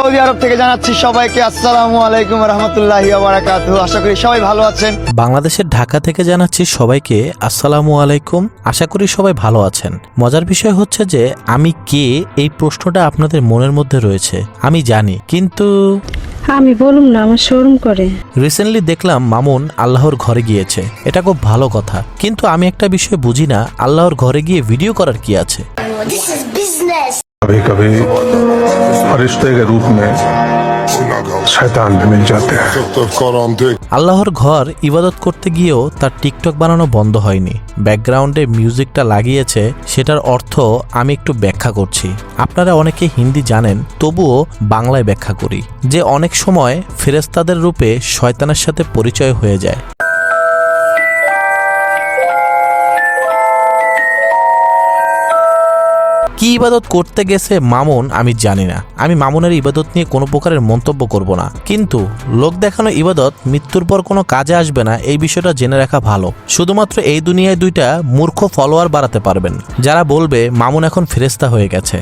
Saudi আরব থেকে জানাচ্ছি সবাইকে আসসালামু আলাইকুম রাহমাতুল্লাহি ওয়া বারাকাতুহু। আশা করি সবাই ভালো আছেন। বাংলাদেশের ঢাকা থেকে জানাচ্ছি সবাইকে আসসালামু আলাইকুম। আশা করি সবাই ভালো আছেন। মজার বিষয় হচ্ছে যে আমি কে, এই প্রশ্নটা আপনাদের মনের মধ্যে রয়েছে আমি জানি, কিন্তু আমি বলুম না, আমার শরম করে। রিসেন্টলি দেখলাম মামুন আল্লাহর ঘরে গিয়েছে, এটা খুব ভালো কথা, কিন্তু আমি একটা বিষয় বুঝি না, আল্লাহর ঘরে গিয়ে ভিডিও করার কি আছে? कभी कभी फरिश्ते के रूप में शैतान भी मिल जाते हैं। আল্লাহর ঘর ইবাদত করতে গিয়েও তার টিকটক বানানো বন্ধ হয়নি। ব্যাকগ্রাউন্ডে মিউজিকটা লাগিয়েছে, সেটার অর্থ আমি একটু ব্যাখ্যা করছি। আপনারা অনেকে হিন্দি জানেন, তবুও বাংলায় ব্যাখ্যা করি, যে অনেক সময় ফেরেশতাদের রূপে শয়তানের সাথে পরিচয় হয়ে যায়। কি ইবাদত করতে গেছে মামুন আমি জানি না, আমি মামুনের ইবাদত নিয়ে কোনো প্রকারের মন্তব্য করব না, কিন্তু লোক দেখানো ইবাদত মৃত্যুর পর কোনো কাজে আসবে না, এই বিষয়টা জেনে রাখা ভালো। শুধুমাত্র এই দুনিয়ায় দুইটা মূর্খ ফলোয়ার বাড়াতে পারবেন, যারা বলবে মামুন এখন ফেরেশতা হয়ে গেছে।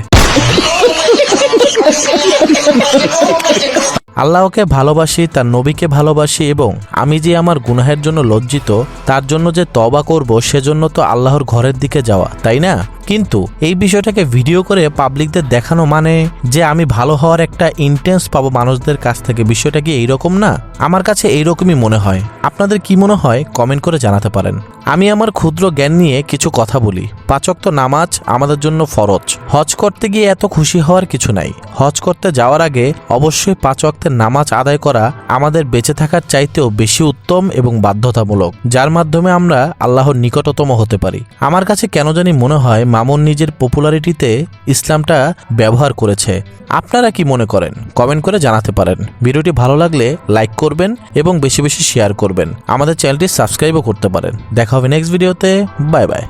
আল্লাহকে ভালোবাসি, তার নবীকে ভালোবাসি, এবং আমি যে আমার গুনাহের জন্য লজ্জিত, তার জন্য যে তওবা করব, সেজন্য তো আল্লাহর ঘরের দিকে যাওয়া, তাই না? কিন্তু এই বিষয়টাকে ভিডিও করে পাবলিকদের দেখানো মানে যে আমি ভালো হওয়ার একটা ইন্টেন্স পাবো মানুষদের কাছ থেকে, বিষয়টা কি এইরকম না? আমার কাছে এইরকমই মনে হয়। আপনাদের কি মনে হয় কমেন্ট করে জানাতে পারেন। আমি আমার ক্ষুদ্র জ্ঞান নিয়ে কিছু কথা বলি। 5 ওয়াক্ত নামাজ আমাদের জন্য ফরজ। হজ করতে গিয়ে এত খুশি হওয়ার কিছু নাই। হজ করতে যাওয়ার আগে অবশ্যই 5 ওয়াক্তের নামাজ আদায় করা আমাদের বেঁচে থাকার চাইতেও বেশি উত্তম এবং বাধ্যতামূলক, যার মাধ্যমে আমরা আল্লাহর নিকটতম হতে পারি। আমার কাছে কেন জানি মনে হয় মামুন নিজের পপুলারিটিতে ইসলামটা ব্যবহার করেছে। আপনারা কি মনে করেন কমেন্ট করে জানাতে পারেন। ভিডিওটি ভালো লাগলে লাইক করবেন এবং বেশি বেশি শেয়ার করবেন। আমাদের চ্যানেলটি সাবস্ক্রাইবও করতে পারেন। দেখা হবে নেক্সট ভিডিওতে। Bye bye.